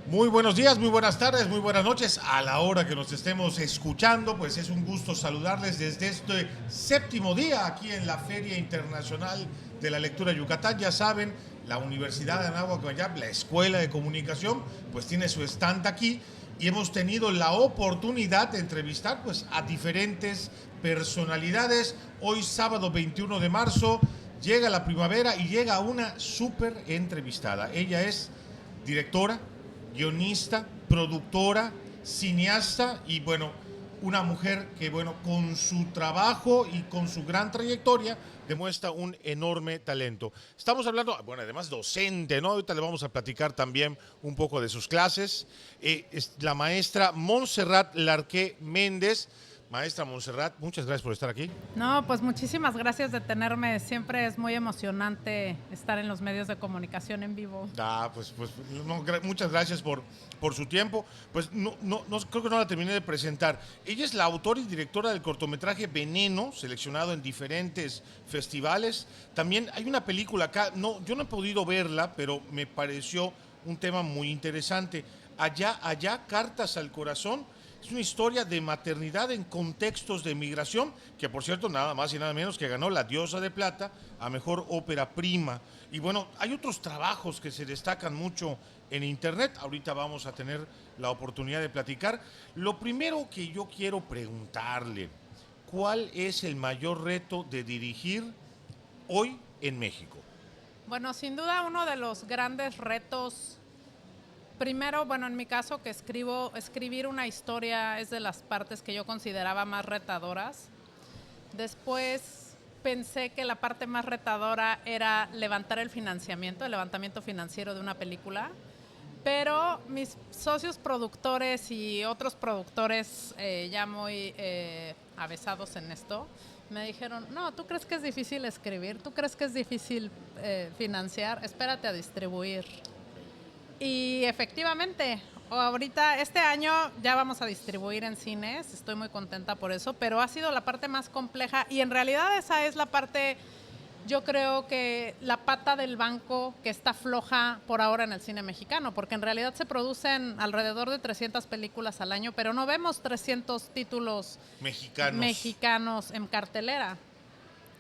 Muy buenos días, muy buenas tardes, muy buenas noches. A la hora que nos estemos escuchando, pues es un gusto saludarles desde este séptimo día aquí en la Feria Internacional de la Lectura Yucatán. Ya saben, la Universidad de Anáhuac Mayab, la Escuela de Comunicación, pues tiene su stand aquí y hemos tenido la oportunidad de entrevistar pues a diferentes personalidades. Hoy sábado 21 de marzo llega la primavera y llega una súper entrevistada. Ella es directora, guionista, productora, cineasta y bueno, una mujer que bueno, con su trabajo y con su gran trayectoria demuestra un enorme talento. Estamos hablando, bueno, además docente, ¿no? Ahorita le vamos a platicar también un poco de sus clases. Es la maestra Montserrat Larqué Méndez. Maestra Montserrat, muchas gracias por estar aquí. No, pues muchísimas gracias de tenerme. Siempre es muy emocionante estar en los medios de comunicación en vivo. Pues no, muchas gracias por su tiempo. Pues no, creo que no la terminé de presentar. Ella es la autora y directora del cortometraje Veneno, seleccionado en diferentes festivales. También hay una película acá, no, yo no he podido verla, pero me pareció un tema muy interesante. Allá, Cartas al Corazón. Es una historia de maternidad en contextos de migración, que por cierto, nada más y nada menos que ganó la Diosa de Plata a Mejor Ópera Prima. Y bueno, hay otros trabajos que se destacan mucho en Internet. Ahorita vamos a tener la oportunidad de platicar. Lo primero que yo quiero preguntarle, ¿cuál es el mayor reto de dirigir hoy en México? Bueno, sin duda uno de los grandes retos, primero, bueno, en mi caso que escribir una historia es de las partes que yo consideraba más retadoras. Después pensé que la parte más retadora era levantar el financiamiento, el levantamiento financiero de una película. Pero mis socios productores y otros productores ya muy avesados en esto, me dijeron, no, ¿tú crees que es difícil escribir? ¿Tú crees que es difícil financiar? Espérate a distribuir. Y efectivamente, ahorita, este año ya vamos a distribuir en cines, estoy muy contenta por eso, pero ha sido la parte más compleja y en realidad esa es la parte, yo creo que la pata del banco que está floja por ahora en el cine mexicano, porque en realidad se producen alrededor de 300 películas al año, pero no vemos 300 títulos Mexicanos. mexicanos en cartelera.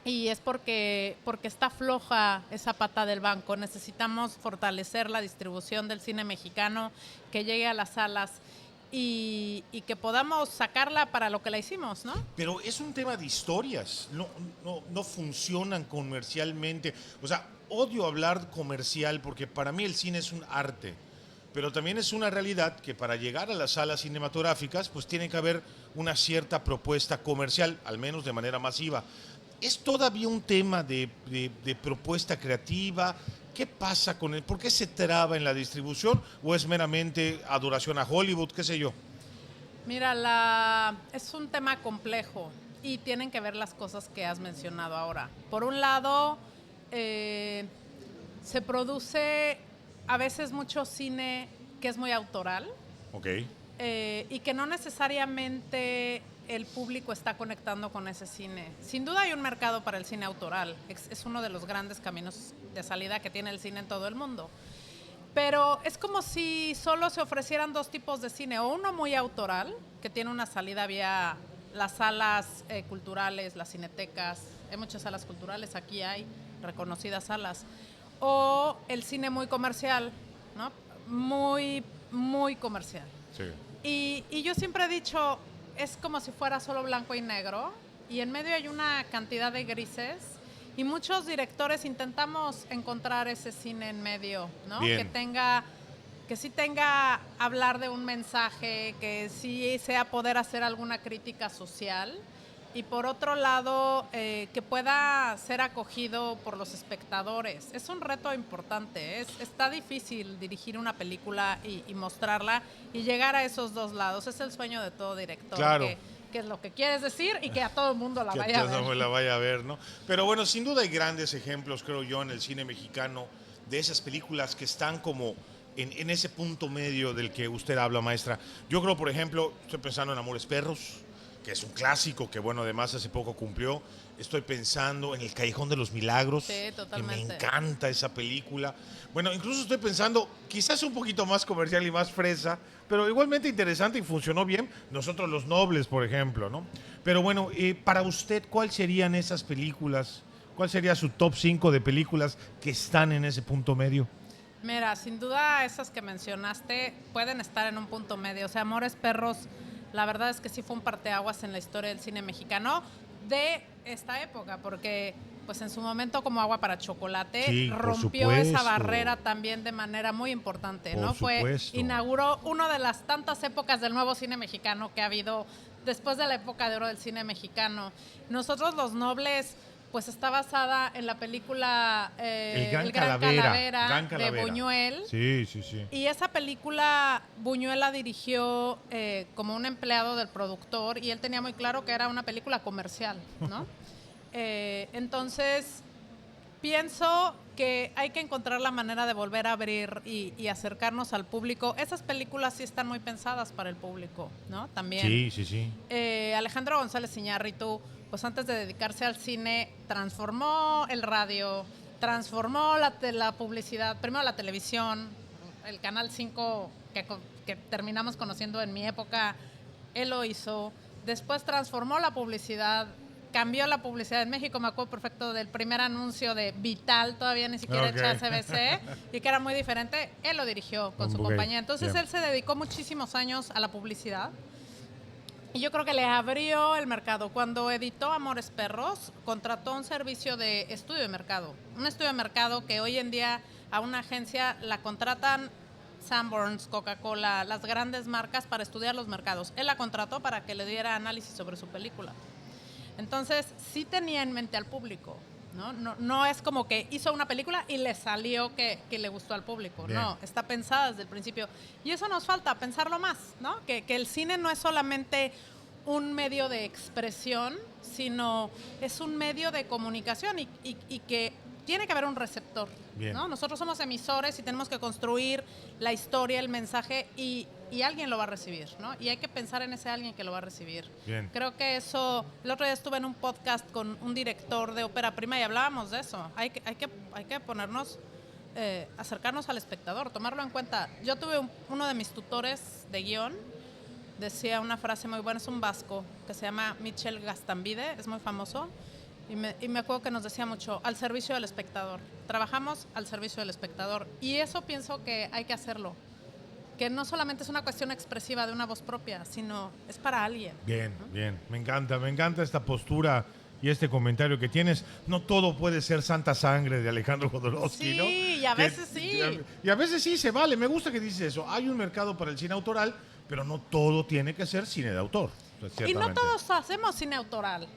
Y es porque está floja esa pata del banco. Necesitamos fortalecer la distribución del cine mexicano, que llegue a las salas y que podamos sacarla para lo que la hicimos, ¿no? Pero es un tema de historias, no funcionan comercialmente. O sea, odio hablar comercial porque para mí el cine es un arte, pero también es una realidad que para llegar a las salas cinematográficas pues tiene que haber una cierta propuesta comercial, al menos de manera masiva. ¿Es todavía un tema de propuesta creativa? ¿Qué pasa con él? ¿Por qué se traba en la distribución? ¿O es meramente adoración a Hollywood? ¿Qué sé yo? Mira, es un tema complejo y tienen que ver las cosas que has mencionado ahora. Por un lado, se produce a veces mucho cine que es muy autoral, Ok. y que no necesariamente el público está conectando con ese cine. Sin duda hay un mercado para el cine autoral, es uno de los grandes caminos de salida que tiene el cine en todo el mundo. Pero es como si solo se ofrecieran dos tipos de cine, o uno muy autoral, que tiene una salida vía las salas culturales, las cinetecas, hay muchas salas culturales, aquí hay reconocidas salas, o el cine muy comercial, ¿no? Muy comercial. Sí. Y yo siempre he dicho, es como si fuera solo blanco y negro, y en medio hay una cantidad de grises, y muchos directores intentamos encontrar ese cine en medio, ¿no? Bien. Que sí tenga hablar de un mensaje, que sí sea poder hacer alguna crítica social, y por otro lado, que pueda ser acogido por los espectadores. Es un reto importante, está difícil dirigir una película y mostrarla y llegar a esos dos lados. Es el sueño de todo director, Claro. que es lo que quieres decir y que a todo el mundo la Que vaya a ver. todo la vaya a ver, ¿no? Pero bueno, sin duda hay grandes ejemplos, creo yo, en el cine mexicano, de esas películas que están como en ese punto medio del que usted habla, maestra. Yo creo, por ejemplo, estoy pensando en Amores Perros, que es un clásico, que bueno, además hace poco cumplió. Estoy pensando en El Callejón de los Milagros, Sí, que totalmente. me encanta esa película. Bueno, incluso estoy pensando, quizás un poquito más comercial y más fresa, pero igualmente interesante y funcionó bien. Nosotros los Nobles, por ejemplo, ¿no? Pero bueno, para usted, ¿cuáles serían esas películas? ¿Cuál sería su top 5 de películas que están en ese punto medio? Mira, sin duda esas que mencionaste pueden estar en un punto medio. O sea, Amores Perros, la verdad es que sí fue un parteaguas en la historia del cine mexicano de esta época, porque pues en su momento como Agua para Chocolate Sí, por rompió esa supuesto. barrera también de manera muy importante, Por ¿no? supuesto. Inauguró una de las tantas épocas del nuevo cine mexicano que ha habido después de la época de oro del cine mexicano. Nosotros los Nobles, pues está basada en la película El Gran El Gran Calavera. Calavera de Buñuel. Sí, sí, sí. Y esa película Buñuel la dirigió como un empleado del productor y él tenía muy claro que era una película comercial, ¿no? Entonces, pienso que hay que encontrar la manera de volver a abrir y acercarnos al público. Esas películas sí están muy pensadas para el público, ¿no? También. Sí, sí, sí. Alejandro González Iñárritu, pues antes de dedicarse al cine, transformó el radio, transformó la publicidad, primero la televisión, el Canal 5 que terminamos conociendo en mi época, él lo hizo. Después transformó la publicidad, cambió la publicidad en México. Me acuerdo perfecto del primer anuncio de Vital, todavía ni siquiera hecha CBC, y que era muy diferente. Él lo dirigió con su compañía. Entonces él se dedicó muchísimos años a la publicidad. Y yo creo que le abrió el mercado. Cuando editó Amores Perros, contrató un servicio de estudio de mercado. Un estudio de mercado que hoy en día a una agencia la contratan Sanborns, Coca-Cola, las grandes marcas para estudiar los mercados. Él la contrató para que le diera análisis sobre su película. Entonces, sí tenía en mente al público. No es como que hizo una película y le salió que le gustó al público. Bien. No, está pensada desde el principio. Y eso nos falta, pensarlo más, ¿no? Que el cine no es solamente un medio de expresión, sino es un medio de comunicación y que tiene que haber un receptor, ¿no? Nosotros somos emisores y tenemos que construir la historia, el mensaje y alguien lo va a recibir, ¿no? Y hay que pensar en ese alguien que lo va a recibir. Bien. Creo que eso, el otro día estuve en un podcast con un director de ópera prima y hablábamos de eso. Hay que ponernos, acercarnos al espectador, tomarlo en cuenta. Yo tuve uno de mis tutores de guión, decía una frase muy buena, es un vasco que se llama Michel Gastambide, es muy famoso. Y me acuerdo que nos decía mucho, al servicio del espectador. Trabajamos al servicio del espectador. Y eso pienso que hay que hacerlo. Que no solamente es una cuestión expresiva de una voz propia, sino es para alguien. Bien, ¿no? Bien. Me encanta esta postura y este comentario que tienes. No todo puede ser Santa Sangre de Alejandro Jodorowsky, sí, ¿no? Y a veces sí. Y a veces sí se vale. Me gusta que dices eso. Hay un mercado para el cine autoral, pero no todo tiene que ser cine de autor. Y no todos hacemos cine autoral.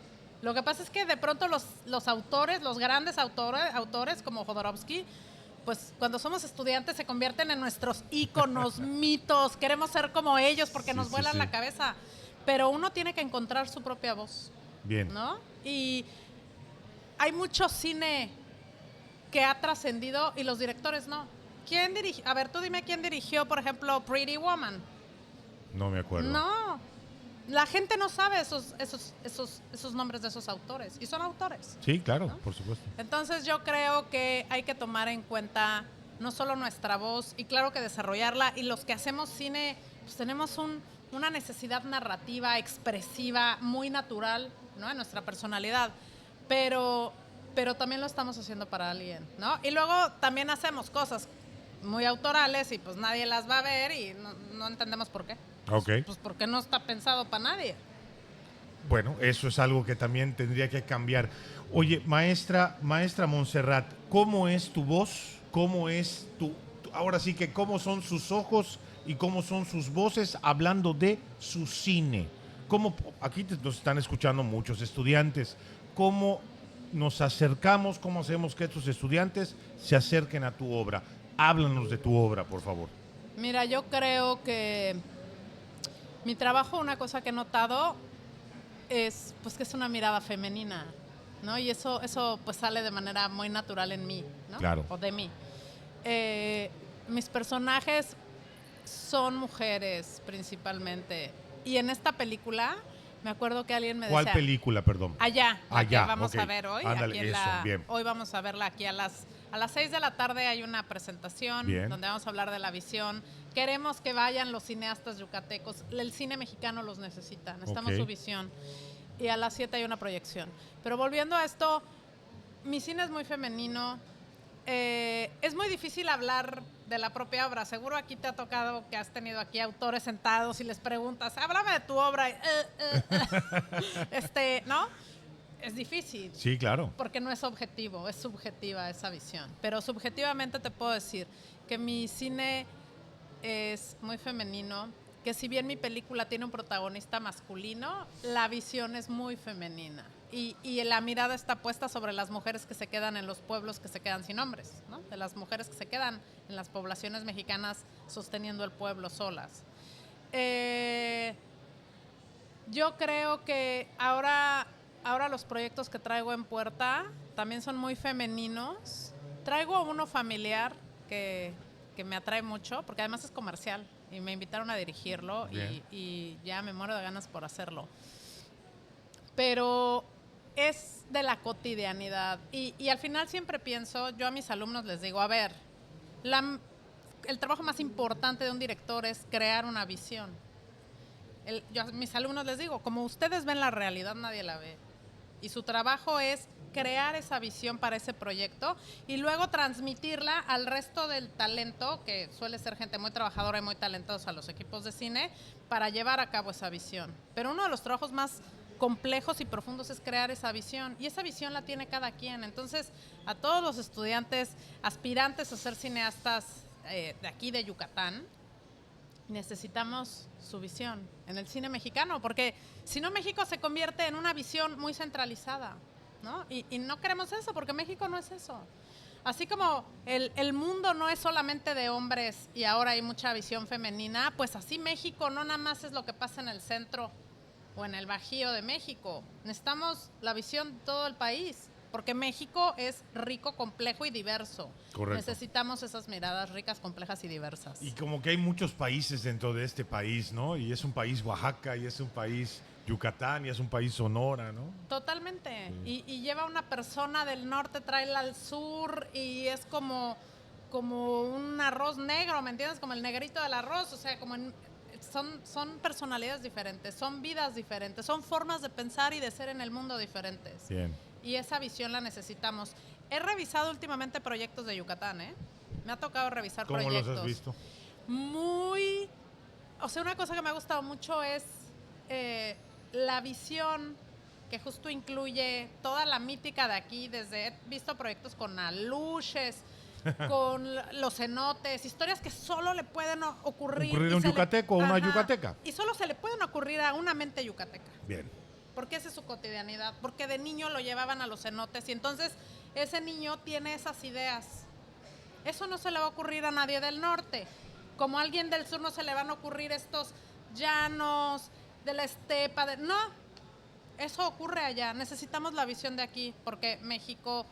Lo que pasa es que de pronto los autores, los grandes autores como Jodorowsky, pues cuando somos estudiantes se convierten en nuestros íconos, mitos, queremos ser como ellos porque nos vuelan la cabeza, pero uno tiene que encontrar su propia voz. Bien. ¿No? Y hay mucho cine que ha trascendido y los directores no. ¿Quién dirigió? A ver, tú dime quién dirigió, por ejemplo, Pretty Woman. No me acuerdo. No. La gente no sabe esos nombres de esos autores. Y son autores. Sí, claro, ¿no? Por supuesto. Entonces yo creo que hay que tomar en cuenta no solo nuestra voz, y claro que desarrollarla. Y los que hacemos cine, pues tenemos una necesidad narrativa, expresiva, muy natural, ¿no? En nuestra personalidad. Pero también lo estamos haciendo para alguien, ¿no? Y luego también hacemos cosas muy autorales y pues nadie las va a ver y no entendemos por qué. Okay. Pues porque no está pensado para nadie. Bueno, eso es algo que también tendría que cambiar. Oye, maestra Montserrat, ¿cómo es tu voz? ¿Cómo es ahora sí que cómo son sus ojos y cómo son sus voces hablando de su cine? Aquí nos están escuchando muchos estudiantes. ¿Cómo nos acercamos? ¿Cómo hacemos que estos estudiantes se acerquen a tu obra? Háblanos de tu obra, por favor. Mira, yo creo que mi trabajo, una cosa que he notado es pues que es una mirada femenina, ¿no? Y eso pues sale de manera muy natural en mí, ¿no? Claro. O de mí. Mis personajes son mujeres principalmente. Y en esta película Me acuerdo que alguien me ¿Cuál decía... película, perdón? Allá, la que Allá, vamos ok. a ver hoy. Ándale, aquí en eso, bien. hoy vamos a verla aquí a las 6 de la tarde. Hay una presentación Bien. donde vamos a hablar de la visión. Queremos que vayan los cineastas yucatecos. El cine mexicano los necesita. Necesitamos su visión. Y a las 7 hay una proyección. Pero volviendo a esto, mi cine es muy femenino. Es muy difícil hablar de la propia obra. Seguro aquí te ha tocado que has tenido aquí autores sentados y les preguntas, háblame de tu obra. ¿No? Es difícil. Sí, claro. Porque no es objetivo, es subjetiva esa visión. Pero subjetivamente te puedo decir que mi cine es muy femenino, que si bien mi película tiene un protagonista masculino, la visión es muy femenina. Y la mirada está puesta sobre las mujeres que se quedan en los pueblos que se quedan sin hombres, ¿no? De las mujeres que se quedan en las poblaciones mexicanas sosteniendo el pueblo solas. Yo creo que ahora los proyectos que traigo en puerta también son muy femeninos. Traigo uno familiar que me atrae mucho, porque además es comercial y me invitaron a dirigirlo y ya me muero de ganas por hacerlo. Pero es de la cotidianidad y al final siempre pienso, yo a mis alumnos les digo, a ver, el trabajo más importante de un director es crear una visión. Yo a mis alumnos les digo, como ustedes ven la realidad, nadie la ve. Y su trabajo es crear esa visión para ese proyecto y luego transmitirla al resto del talento, que suele ser gente muy trabajadora y muy talentosa, a los equipos de cine, para llevar a cabo esa visión. Pero uno de los trabajos más complejos y profundos es crear esa visión, y esa visión la tiene cada quien. Entonces, a todos los estudiantes aspirantes a ser cineastas de aquí de Yucatán, necesitamos su visión en el cine mexicano, porque si no, México se convierte en una visión muy centralizada, ¿no? Y no queremos eso, porque México no es eso. Así como el mundo no es solamente de hombres y ahora hay mucha visión femenina, pues así México no nada más es lo que pasa en el centro o en el Bajío de México. Necesitamos la visión de todo el país, porque México es rico, complejo y diverso. Correcto. Necesitamos esas miradas ricas, complejas y diversas. Y como que hay muchos países dentro de este país, ¿no? Y es un país Oaxaca, y es un país Yucatán, y es un país Sonora, ¿no? Totalmente. Sí. Y lleva una persona del norte, tráela al sur, y es como un arroz negro, ¿me entiendes? Como el negrito del arroz, o sea, son personalidades diferentes, son vidas diferentes, son formas de pensar y de ser en el mundo diferentes. Bien. Y esa visión la necesitamos. He revisado últimamente proyectos de Yucatán, ¿eh? Me ha tocado revisar proyectos. ¿Cómo los has visto? O sea, una cosa que me ha gustado mucho es la visión que justo incluye toda la mítica de aquí, he visto proyectos con aluches, con los cenotes, historias que solo le pueden ocurrir a un yucateco o una yucateca. Y solo se le pueden ocurrir a una mente yucateca. Bien. Porque esa es su cotidianidad, porque de niño lo llevaban a los cenotes y entonces ese niño tiene esas ideas. Eso no se le va a ocurrir a nadie del norte. Como a alguien del sur no se le van a ocurrir estos llanos de la estepa. No, eso ocurre allá. Necesitamos la visión de aquí, porque México,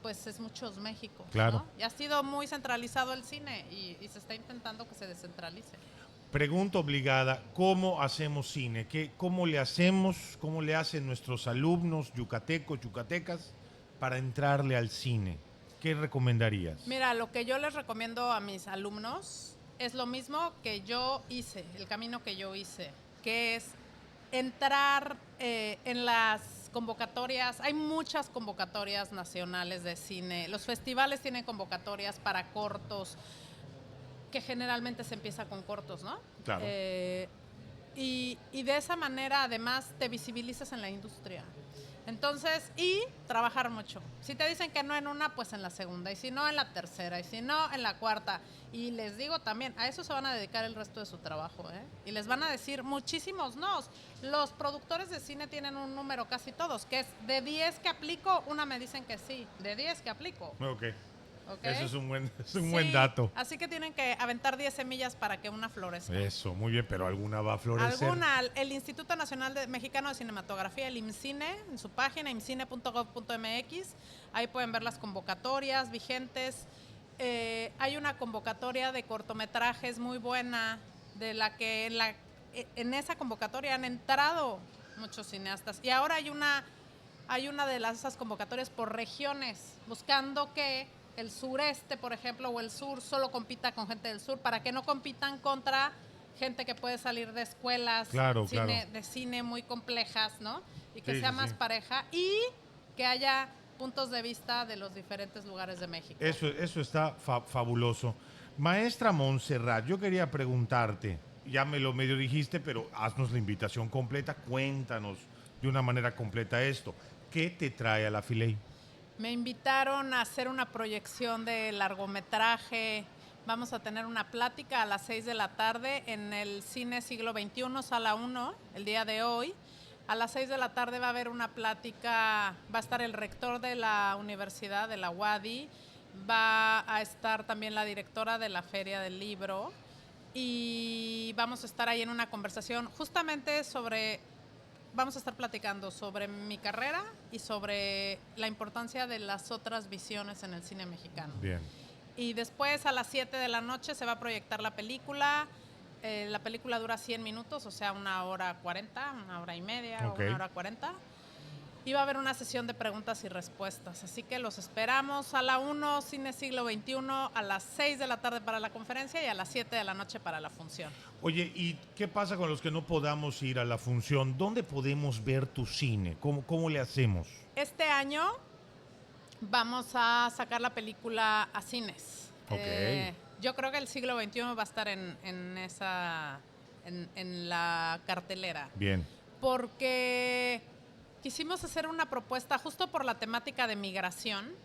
pues es muchos México. Claro. ¿no? Y ha sido muy centralizado el cine y se está intentando que se descentralice. Pregunta obligada, ¿cómo hacemos cine? ¿Cómo le hacemos, cómo le hacen nuestros alumnos yucatecos, yucatecas para entrarle al cine? ¿Qué recomendarías? Mira, lo que yo les recomiendo a mis alumnos es lo mismo que yo hice, el camino que yo hice, que es entrar en las convocatorias. Hay muchas convocatorias nacionales de cine. Los festivales tienen convocatorias para cortos, que generalmente se empieza con cortos, ¿no? Claro. Y de esa manera, además, te visibilizas en la industria. Entonces, y trabajar mucho. Si te dicen que no en una, pues en la segunda, y si no, en la tercera, y si no, en la cuarta. Y les digo también, a eso se van a dedicar el resto de su trabajo, ¿eh? Y les van a decir muchísimos no. Los productores de cine tienen un número casi todos, que es de 10 que aplico, una me dicen que sí, de 10 que aplico. Okay. ¿Okay? Eso es un buen dato. Así que tienen que aventar 10 semillas para que una florezca. Eso, muy bien, pero alguna va a florecer. Alguna, el Instituto Nacional Mexicano de Cinematografía, el IMCINE, en su página imcine.gov.mx, ahí pueden ver las convocatorias vigentes. Hay una convocatoria de cortometrajes muy buena, de la que en esa convocatoria han entrado muchos cineastas. Y ahora hay una de esas convocatorias por regiones, buscando que el sureste, por ejemplo, o el sur solo compita con gente del sur, para que no compitan contra gente que puede salir de escuelas de cine muy complejas, ¿no? Y que sea más pareja y que haya puntos de vista de los diferentes lugares de México. Eso está fabuloso. Maestra Montserrat, yo quería preguntarte, ya me lo medio dijiste, pero haznos la invitación completa, cuéntanos de una manera completa esto. ¿Qué te trae a la Filey? Me invitaron a hacer una proyección de largometraje. Vamos a tener una plática a las 6 de la tarde en el Cine Siglo XXI, Sala 1, el día de hoy. A las 6 de la tarde va a haber una plática, va a estar el rector de la universidad, de la UADY, va a estar también la directora de la Feria del Libro y vamos a estar ahí en una conversación justamente vamos a estar platicando sobre mi carrera y sobre la importancia de las otras visiones en el cine mexicano. Bien. Y después a las 7 de la noche se va a proyectar la película. La película dura 100 minutos, o sea, 1h40, 1h30 o 1h40. Y va a haber una sesión de preguntas y respuestas. Así que los esperamos a la 1, Cine Siglo XXI, a las 6 de la tarde para la conferencia y a las 7 de la noche para la función. Oye, ¿y qué pasa con los que no podamos ir a la función? ¿Dónde podemos ver tu cine? ¿Cómo le hacemos? Este año vamos a sacar la película a cines. Ok. Yo creo que el Siglo XXI va a estar en la cartelera. Bien. Porque quisimos hacer una propuesta justo por la temática de migración.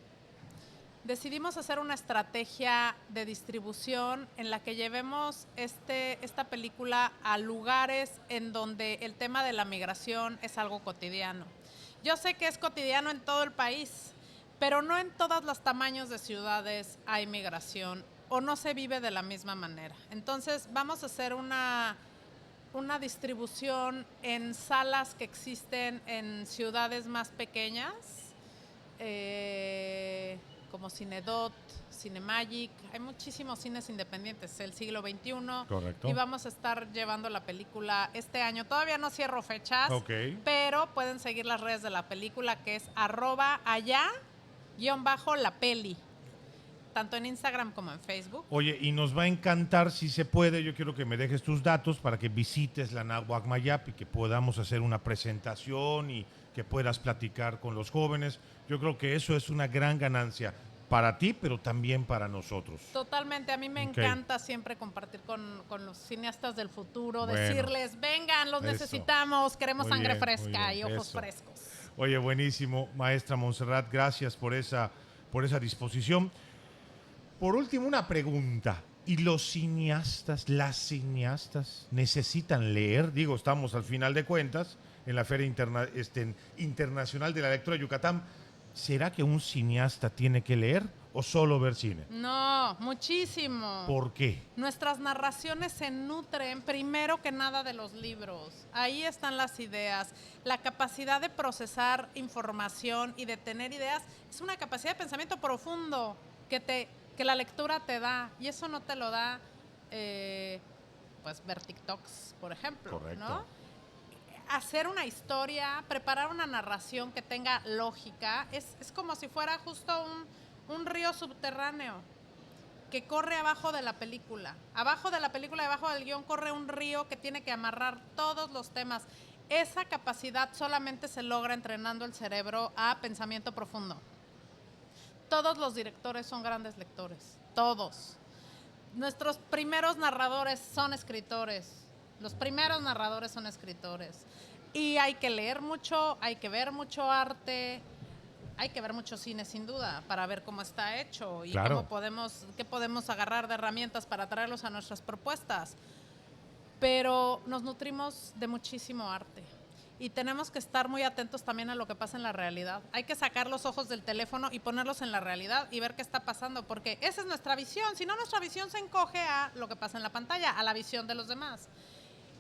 Decidimos hacer una estrategia de distribución en la que llevemos esta película a lugares en donde el tema de la migración es algo cotidiano. Yo sé que es cotidiano en todo el país, pero no en todos los tamaños de ciudades hay migración o no se vive de la misma manera. Entonces vamos a hacer una distribución en salas que existen en ciudades más pequeñas, como Cinedot, Cinemagic. Hay muchísimos cines independientes, el Siglo XXI. Correcto. Y vamos a estar llevando la película este año. Todavía no cierro fechas, pero pueden seguir las redes de la película, que es @allá_la_peli. Tanto en Instagram como en Facebook. Oye, y nos va a encantar, si se puede, yo quiero que me dejes tus datos para que visites la Náhuac Mayap y que podamos hacer una presentación y que puedas platicar con los jóvenes. Yo creo que eso es una gran ganancia para ti, pero también para nosotros. Totalmente, a mí me encanta siempre compartir con los cineastas del futuro, decirles, vengan, los necesitamos, queremos sangre fresca y ojos frescos. Oye, buenísimo, maestra Montserrat, gracias por esa disposición. Por último, una pregunta. ¿Y los cineastas, las cineastas, necesitan leer? Digo, estamos al final de cuentas en la Feria Internacional de la Lectura de Yucatán. ¿Será que un cineasta tiene que leer o solo ver cine? No, muchísimo. ¿Por qué? Nuestras narraciones se nutren primero que nada de los libros. Ahí están las ideas. La capacidad de procesar información y de tener ideas es una capacidad de pensamiento profundo que la lectura te da, y eso no te lo da pues ver TikToks, por ejemplo. Correcto. ¿No? Hacer una historia, preparar una narración que tenga lógica, es como si fuera justo un río subterráneo que corre abajo de la película. Abajo de la película, debajo del guión, corre un río que tiene que amarrar todos los temas. Esa capacidad solamente se logra entrenando el cerebro a pensamiento profundo. Todos los directores son grandes lectores, todos. Nuestros primeros narradores son escritores. Los primeros narradores son escritores. Y hay que leer mucho, hay que ver mucho arte, hay que ver mucho cine sin duda para ver cómo está hecho y qué podemos agarrar de herramientas para traerlos a nuestras propuestas. Pero nos nutrimos de muchísimo arte. Y tenemos que estar muy atentos también a lo que pasa en la realidad. Hay que sacar los ojos del teléfono y ponerlos en la realidad y ver qué está pasando, porque esa es nuestra visión. Si no, nuestra visión se encoge a lo que pasa en la pantalla, a la visión de los demás.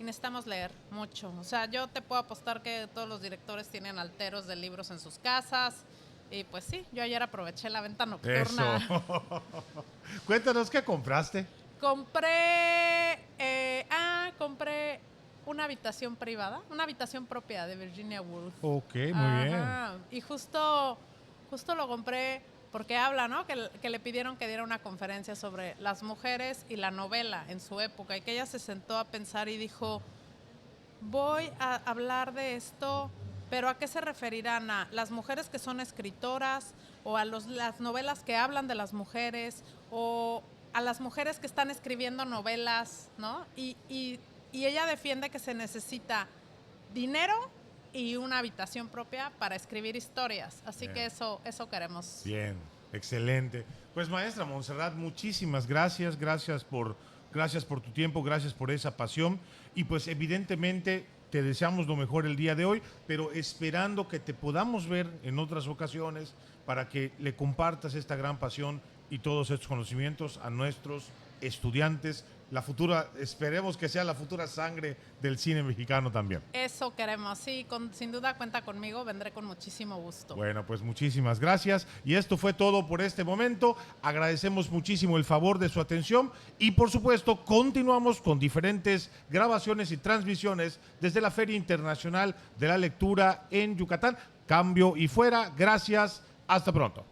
Y necesitamos leer mucho. O sea, yo te puedo apostar que todos los directores tienen alteros de libros en sus casas. Y pues sí, yo ayer aproveché la venta nocturna. Eso. Cuéntanos, ¿qué compraste? Compré una una habitación privada, una habitación propia de Virginia Woolf. Ok, muy Ajá. Y justo lo compré porque habla, ¿no? Que le pidieron que diera una conferencia sobre las mujeres y la novela en su época, y que ella se sentó a pensar y dijo, voy a hablar de esto, pero ¿a qué se referirán? ¿A las mujeres que son escritoras o a las novelas que hablan de las mujeres o a las mujeres que están escribiendo novelas, ¿no? Y ella defiende que se necesita dinero y una habitación propia para escribir historias. Así Bien. que eso queremos. Bien, excelente. Pues maestra Montserrat, muchísimas gracias. Gracias por tu tiempo, gracias por esa pasión. Y pues evidentemente te deseamos lo mejor el día de hoy, pero esperando que te podamos ver en otras ocasiones para que le compartas esta gran pasión y todos estos conocimientos a nuestros estudiantes, la futura, esperemos que sea la futura sangre del cine mexicano también. Eso queremos, sí, sin duda cuenta conmigo, vendré con muchísimo gusto. Bueno, pues muchísimas gracias. Y esto fue todo por este momento. Agradecemos muchísimo el favor de su atención y por supuesto continuamos con diferentes grabaciones y transmisiones desde la Feria Internacional de la Lectura en Yucatán. Cambio y fuera. Gracias. Hasta pronto.